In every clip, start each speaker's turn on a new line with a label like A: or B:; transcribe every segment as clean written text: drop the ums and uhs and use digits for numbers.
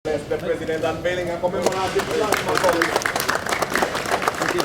A: The President unveiling a commemorative plasma. Thank you.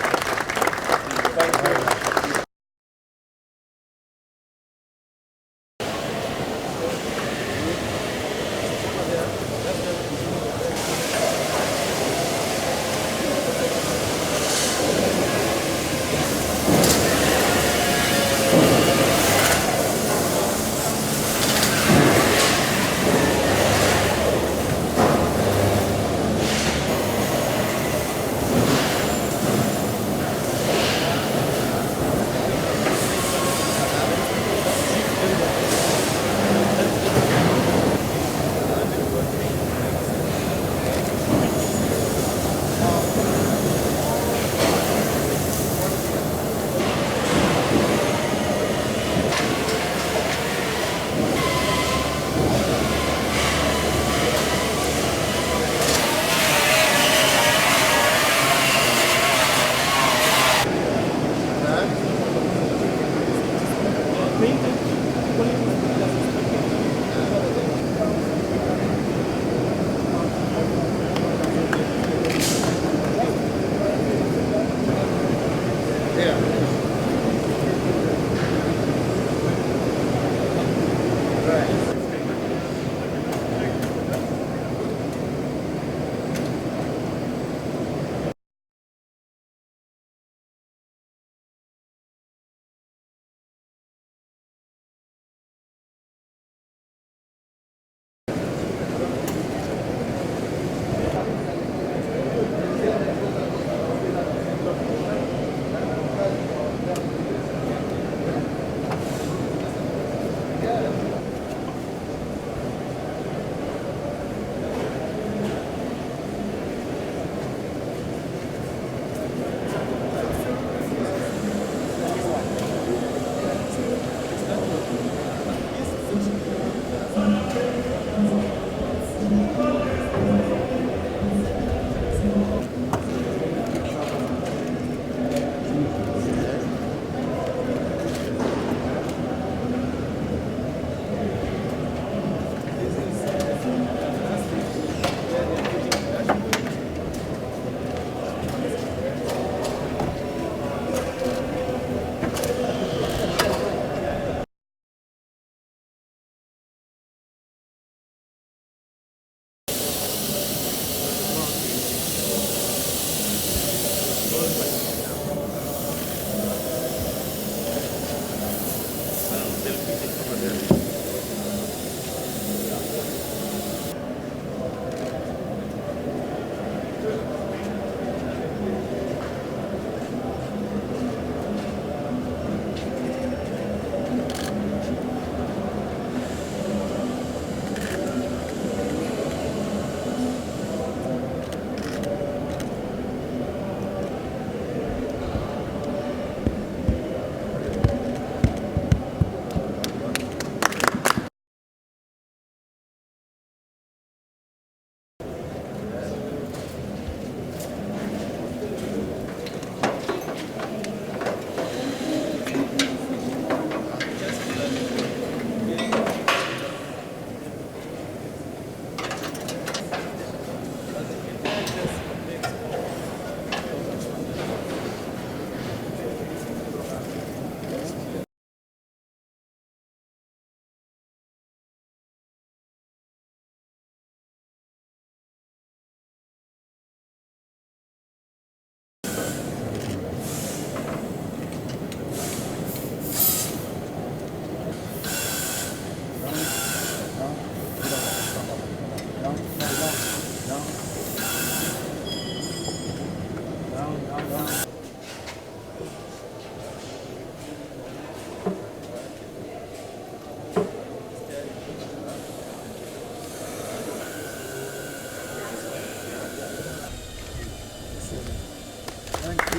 A: Thank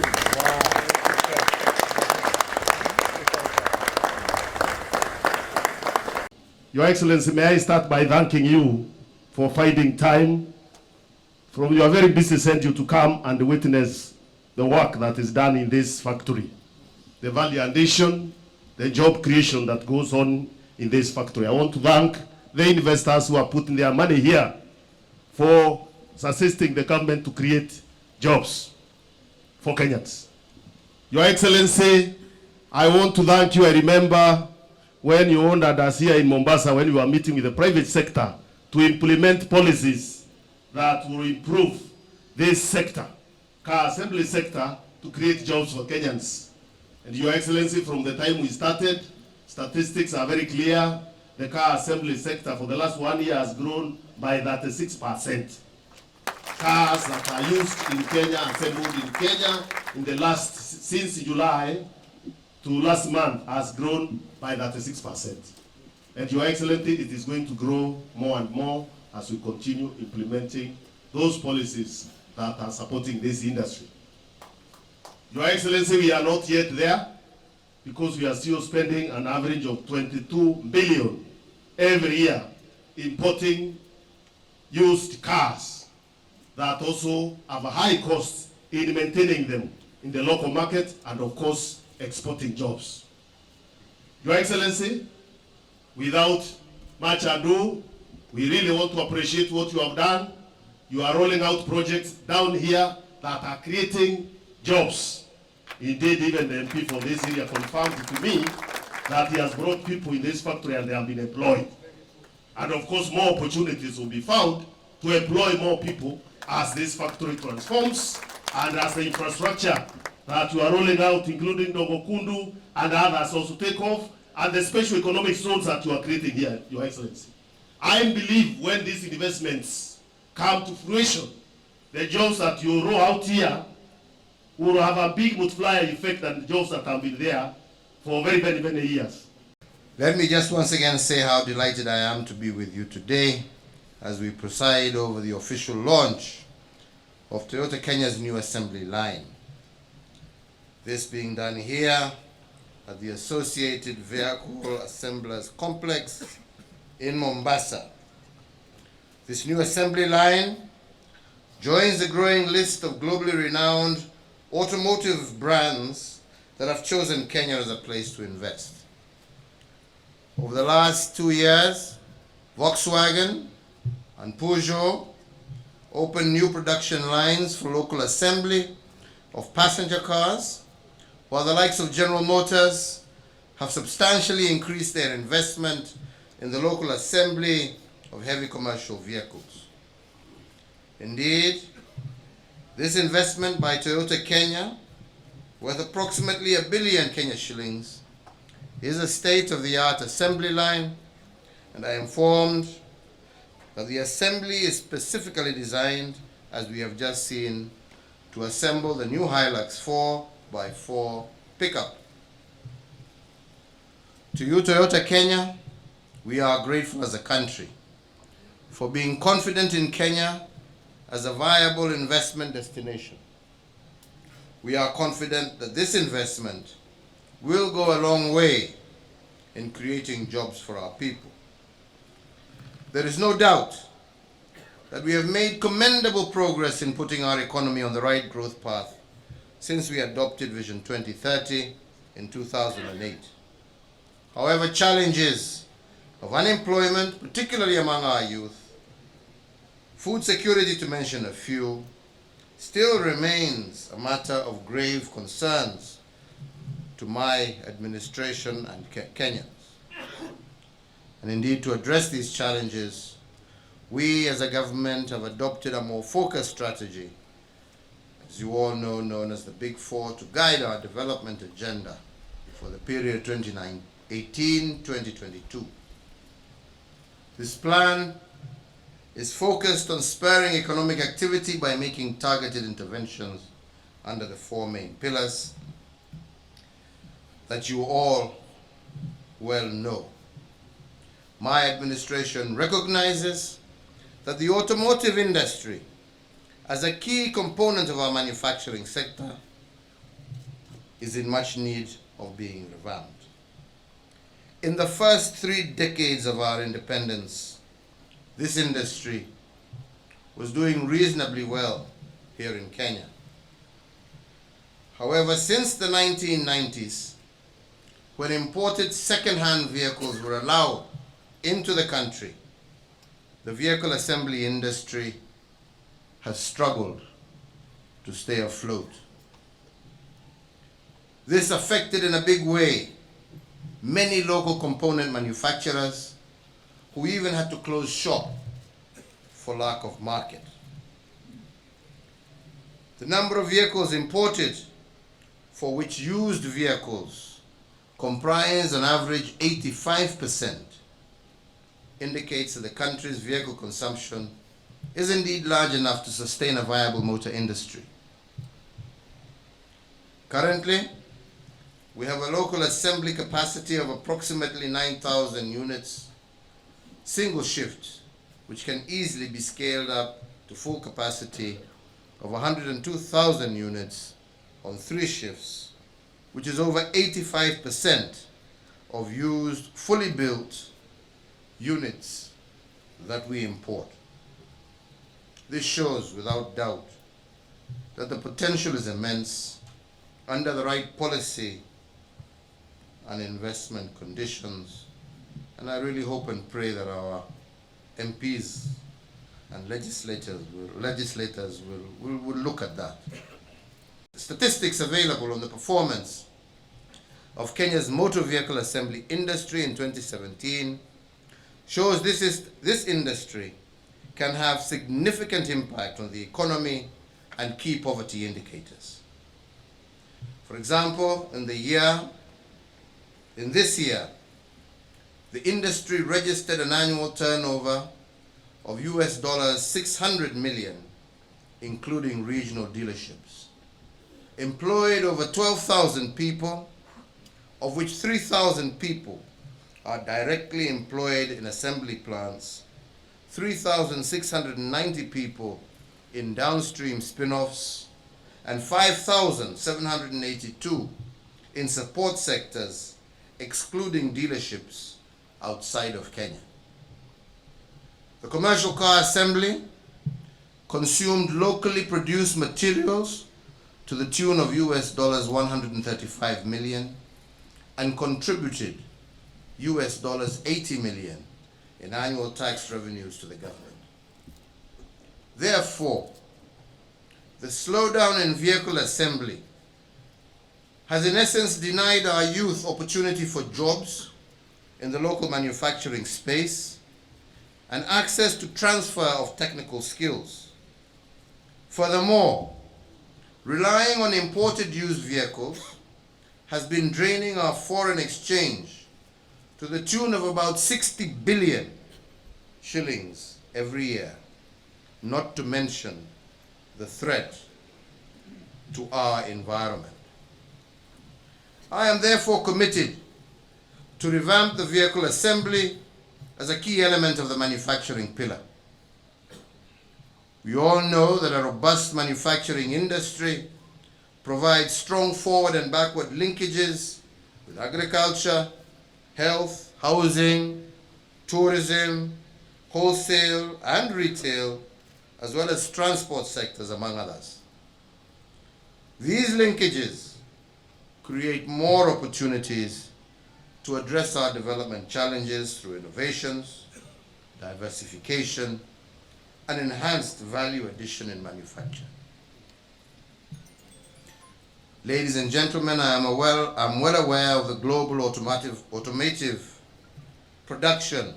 A: you.
B: Your Excellency, may I start by thanking you for finding time from your very busy schedule to come and witness the work that is done in this factory, the value addition, the job creation that goes on in this factory. I want to thank the investors who are putting their money here for assisting the government to create jobs for Kenyans. Your Excellency, I want to thank you. I remember when you honored us here in Mombasa when we were meeting with the private sector to implement policies that will improve this sector, car assembly sector, to create jobs for Kenyans. And Your Excellency, from the time we started, statistics are very clear. The car assembly sector for the last 1 year has grown by 36%. Cars that are used in Kenya, assembled in Kenya, in the last, since July to last month, has grown by 36%. And Your Excellency, it is going to grow more and more as we continue implementing those policies that are supporting this industry. Your Excellency, we are not yet there because we are still spending an average of 22 billion every year importing used cars that also have a high cost in maintaining them in the local market and of course exporting jobs. Your Excellency, without much ado, we really want to appreciate what you have done. You are rolling out projects down here that are creating jobs. Indeed, even the MP for this area confirmed to me that he has brought people in this factory and they have been employed. And of course, more opportunities will be found to employ more people as this factory transforms and as the infrastructure that you are rolling out, including Dogokundu and others, also take off, and the special economic zones that you are creating here, Your Excellency. I believe when these investments come to fruition, the jobs that you roll out here will have a big multiplier effect than the jobs that have been there for very, very many years.
C: Let me just once again say how delighted I am to be with you today as we preside over the official launch of Toyota Kenya's new assembly line. This being done here at the Associated Vehicle Assemblers Complex in Mombasa. This new assembly line joins the growing list of globally renowned automotive brands that have chosen Kenya as a place to invest. Over the last 2 years, Volkswagen and Peugeot opened new production lines for local assembly of passenger cars, while the likes of General Motors have substantially increased their investment in the local assembly of heavy commercial vehicles. Indeed, this investment by Toyota Kenya, worth approximately 1 billion Kenya shillings, is a state-of-the-art assembly line, and I am informed that the assembly is specifically designed, as we have just seen, to assemble the new Hilux 4x4 pickup. To you, Toyota Kenya, we are grateful as a country for being confident in Kenya as a viable investment destination. We are confident that this investment will go a long way in creating jobs for our people. There is no doubt that we have made commendable progress in putting our economy on the right growth path since we adopted Vision 2030 in 2008. However, challenges of unemployment, particularly among our youth, food security, to mention a few, still remains a matter of grave concerns to my administration and Kenyans. And indeed, to address these challenges, we as a government have adopted a more focused strategy, as you all know, known as the Big Four, to guide our development agenda for the period 2018-2022. This plan is focused on spurring economic activity by making targeted interventions under the 4 main pillars that you all well know. My administration recognizes that the automotive industry, as a key component of our manufacturing sector, is in much need of being revamped. In the first 3 decades of our independence, this industry was doing reasonably well here in Kenya. However, since the 1990s, when imported second-hand vehicles were allowed into the country, the vehicle assembly industry has struggled to stay afloat. This affected in a big way many local component manufacturers who even had to close shop for lack of market. The number of vehicles imported, for which used vehicles comprise on average 85%, indicates that the country's vehicle consumption is indeed large enough to sustain a viable motor industry. Currently, we have a local assembly capacity of approximately 9,000 units, single shift, which can easily be scaled up to full capacity of 102,000 units on 3 shifts, which is over 85% of used, fully built units that we import. This shows without doubt that the potential is immense under the right policy and investment conditions, and I really hope and pray that our MPs and legislators will look at that. The statistics available on the performance of Kenya's motor vehicle assembly industry in 2017 shows this industry can have significant impact on the economy and key poverty indicators. For example, in this year, the industry registered an annual turnover of US $600 million, including regional dealerships, employed over 12,000 people, of which 3,000 people are directly employed in assembly plants, 3,690 people in downstream spin-offs, and 5,782 in support sectors, excluding dealerships outside of Kenya. The commercial car assembly consumed locally produced materials to the tune of US $135 million and contributed US $80 million in annual tax revenues to the government. Therefore, the slowdown in vehicle assembly has in essence denied our youth opportunity for jobs in the local manufacturing space and access to transfer of technical skills. Furthermore, relying on imported used vehicles has been draining our foreign exchange to the tune of about 60 billion shillings every year, not to mention the threat to our environment. I am therefore committed to revamp the vehicle assembly as a key element of the manufacturing pillar. We all know that a robust manufacturing industry provides strong forward and backward linkages with agriculture, health, housing, tourism, wholesale and retail, as well as transport sectors, among others. These linkages create more opportunities to address our development challenges through innovations, diversification, and enhanced value addition in manufacture. Ladies and gentlemen, I'm well aware of the global automotive production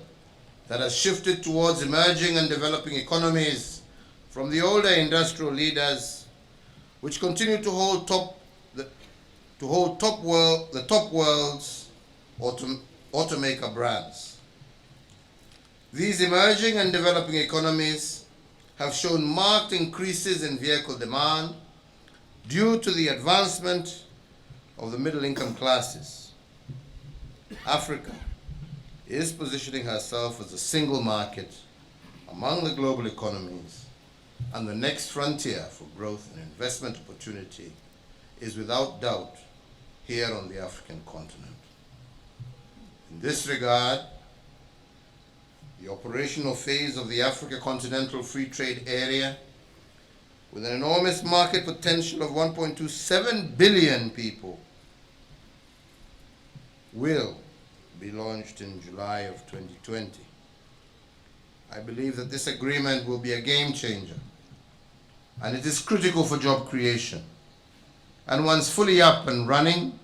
C: that has shifted towards emerging and developing economies from the older industrial leaders, which continue to hold the top world's automaker brands. These emerging and developing economies have shown marked increases in vehicle demand due to the advancement of the middle income classes. Africa is positioning herself as a single market among the global economies, and the next frontier for growth and investment opportunity is without doubt here on the African continent. In this regard, the operational phase of the Africa Continental Free Trade Area, with an enormous market potential of 1.27 billion people, will be launched in July of 2020. I believe that this agreement will be a game changer and it is critical for job creation. And once fully up and running,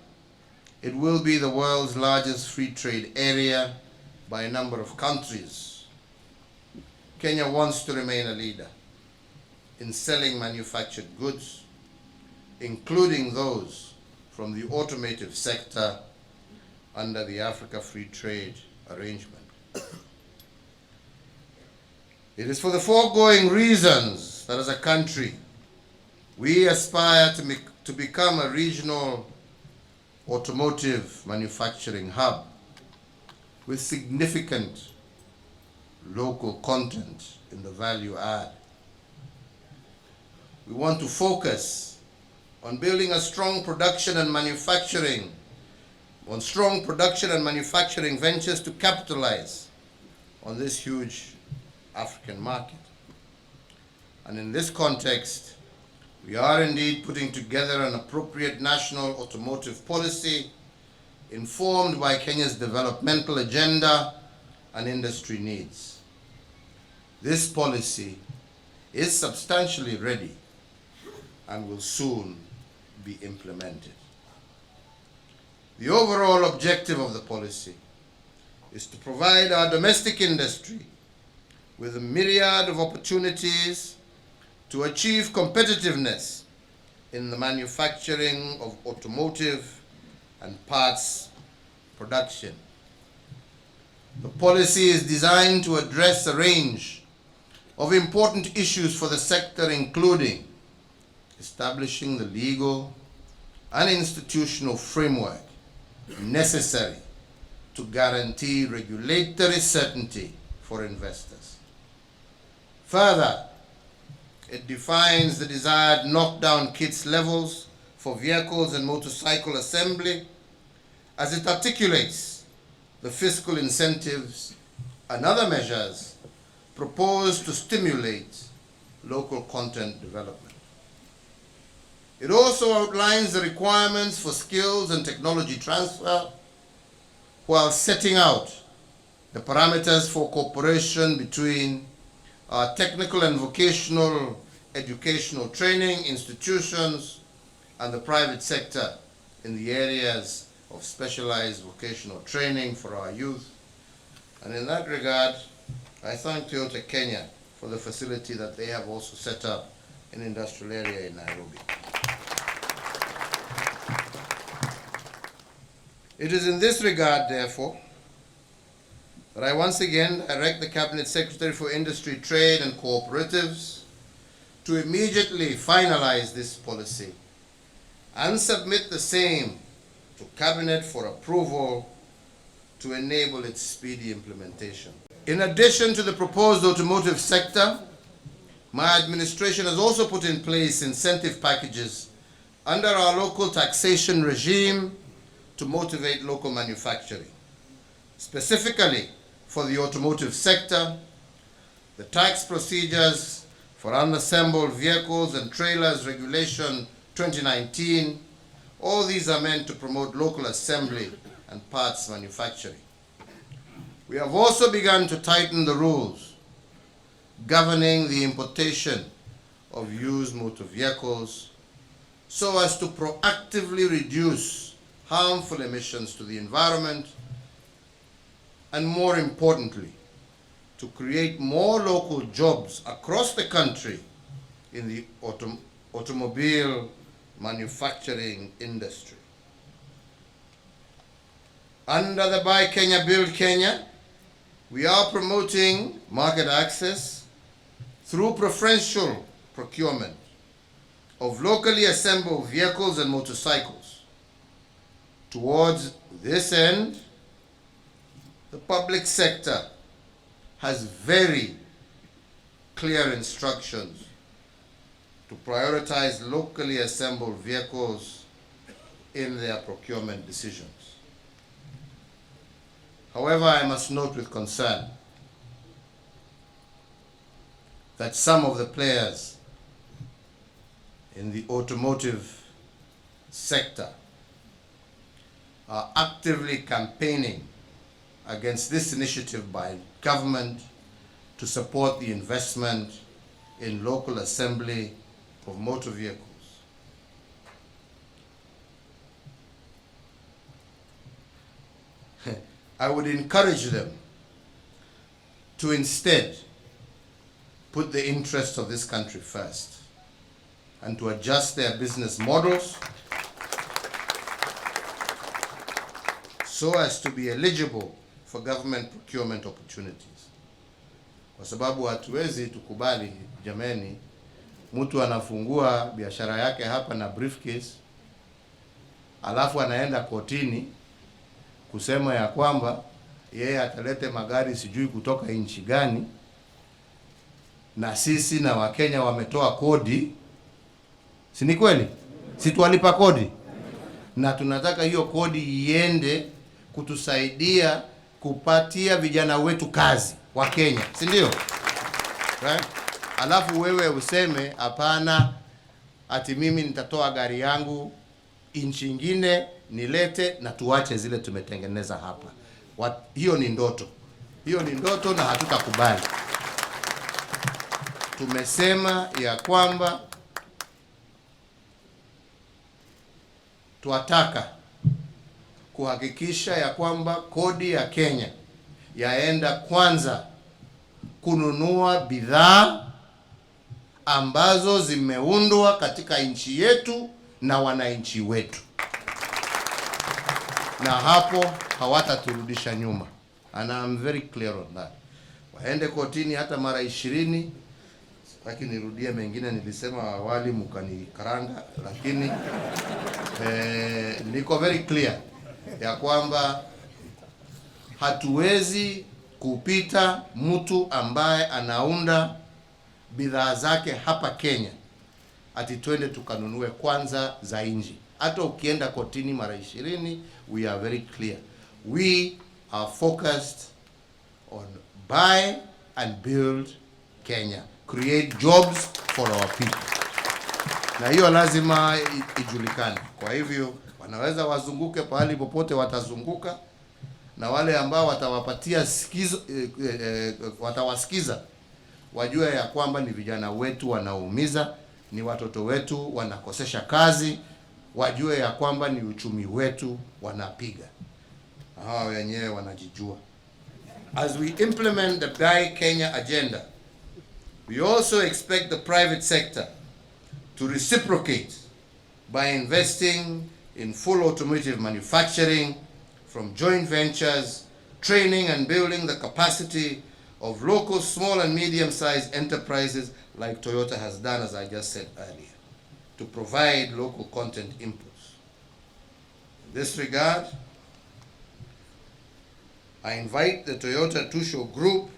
C: it will be the world's largest free trade area by a number of countries. Kenya wants to remain a leader in selling manufactured goods, including those from the automotive sector under the Africa Free Trade Arrangement. It is for the foregoing reasons that as a country, we aspire to become a regional automotive manufacturing hub with significant local content in the value add. We want to focus on building a strong production and manufacturing ventures to capitalize on this huge African market. And in this context, we are indeed putting together an appropriate national automotive policy informed by Kenya's developmental agenda and industry needs. This policy is substantially ready and will soon be implemented. The overall objective of the policy is to provide our domestic industry with a myriad of opportunities to achieve competitiveness in the manufacturing of automotive and parts production. The policy is designed to address a range of important issues for the sector, including establishing the legal and institutional framework necessary to guarantee regulatory certainty for investors. Further, it defines the desired knockdown kits levels for vehicles and motorcycle assembly as it articulates the fiscal incentives and other measures proposed to stimulate local content development. It also outlines the requirements for skills and technology transfer while setting out the parameters for cooperation between our technical and vocational educational training institutions and the private sector in the areas of specialized vocational training for our youth. And in that regard, I thank Toyota Kenya for the facility that they have also set up in the industrial area in Nairobi. It is in this regard, therefore, that I once again direct the Cabinet Secretary for Industry, Trade and Cooperatives to immediately finalize this policy and submit the same to Cabinet for approval to enable its speedy implementation. In addition to the proposed automotive sector, my administration has also put in place incentive packages under our local taxation regime to motivate local manufacturing. Specifically for the automotive sector, the tax procedures for unassembled vehicles and trailers regulation 2019, all these are meant to promote local assembly and parts manufacturing. We have also begun to tighten the rules governing the importation of used motor vehicles so as to proactively reduce harmful emissions to the environment, and more importantly, to create more local jobs across the country in the automobile manufacturing industry. Under the Buy Kenya, Build Kenya, we are promoting market access through preferential procurement of locally assembled vehicles and motorcycles. Towards this end, the public sector has very clear instructions to prioritize locally assembled vehicles in their procurement decisions. However, I must note with concern that some of the players in the automotive sector are actively campaigning against this initiative by government to support the investment in local assembly of motor vehicles. I would encourage them to instead put the interests of this country first and to adjust their business models so as to be eligible for government procurement opportunities. Kwa sababu hatuwezi tukubali jameni, mtu anafungua biashara yake hapa na briefcase, alafu anaenda kotini kusema ya kwamba yeye atalete magari sijui kutoka nchi gani, na sisi na Wakenya wametoa kodi. Si ni kweli? Si tuwalipa kodi? Na tunataka hiyo kodi iende kutusaidia kupatia vijana wetu kazi wa Kenya, si ndio? Right? Alafu wewe useme hapana, ati mimi nitatoa gari yangu nchi nyingine nilete na tuache zile tumetengeneza hapa. Hiyo ni ndoto. Hiyo ni ndoto na hatutakubali. Tumesema ya kwamba tuataka kuhakikisha ya kwamba kodi ya Kenya yaenda kwanza kununua bidhaa ambazo zimeundwa katika nchi yetu na wananchi wetu, na hapo hawataturudisha nyuma. And I'm very clear on that. Waende kotini hata mara 20. Lakini nirudie mengine nilisema awali mkanikaranga, lakini niko very clear ya kwamba hatuwezi kupita mtu ambaye anaunda bidhaa zake hapa Kenya ati twende tukanunue kwanza za nje. Hata ukienda kotini mara 20, we are very clear. We are focused on buy and build Kenya. Create jobs for our people. Na hiyo lazima ijulikane. Kwa hivyo wanaweza wazunguke pahali popote watazunguka, na wale ambao watawapatia watawasikiza wajue ya kwamba ni vijana wetu wanaumiza, ni watoto wetu wanakosesha kazi, wajue ya kwamba ni uchumi wetu wanapiga. Hawa wenyewe wanajijua. As we implement the Buy Kenya agenda, we also expect the private sector to reciprocate by investing in full automotive manufacturing, from joint ventures, training and building the capacity of local small and medium-sized enterprises like Toyota has done, as I just said earlier, to provide local content inputs. In this regard, I invite the Toyota Tusho Group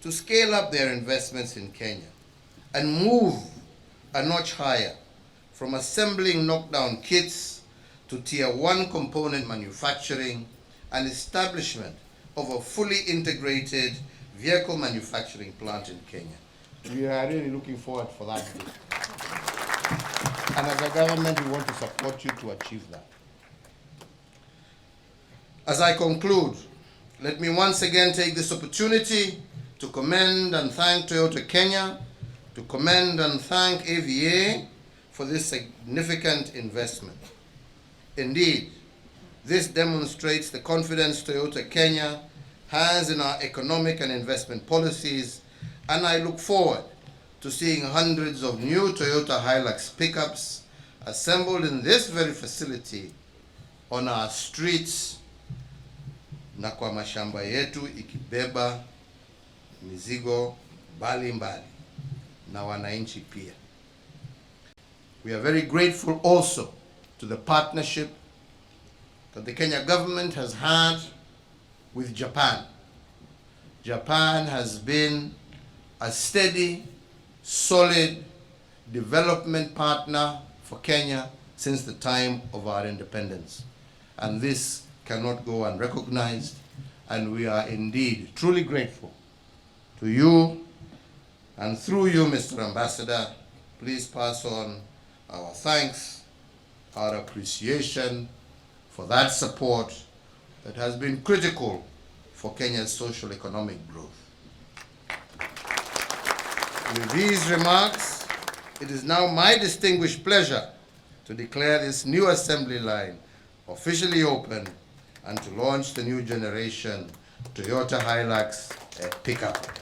C: to scale up their investments in Kenya and move a notch higher from assembling knockdown kits to tier 1 component manufacturing and establishment of a fully integrated vehicle manufacturing plant in Kenya. We are really looking forward for that day. And as a government, we want to support you to achieve that. As I conclude, let me once again take this opportunity to commend and thank Toyota Kenya, to commend and thank AVA for this significant investment. Indeed, this demonstrates the confidence Toyota Kenya has in our economic and investment policies, and I look forward to seeing hundreds of new Toyota Hilux pickups assembled in this very facility on our streets na kwa mashamba yetu ikibeba mizigo mbalimbali na wananchi pia. We are very grateful also to the partnership that the Kenya government has had with Japan. Japan has been a steady, solid development partner for Kenya since the time of our independence. And this cannot go unrecognized, and we are indeed truly grateful to you, and through you, Mr. Ambassador, please pass on our thanks, our appreciation for that support that has been critical for Kenya's social economic growth. With these remarks, It is now my distinguished pleasure to declare this new assembly line officially open and to launch the new generation Toyota Hilux pickup.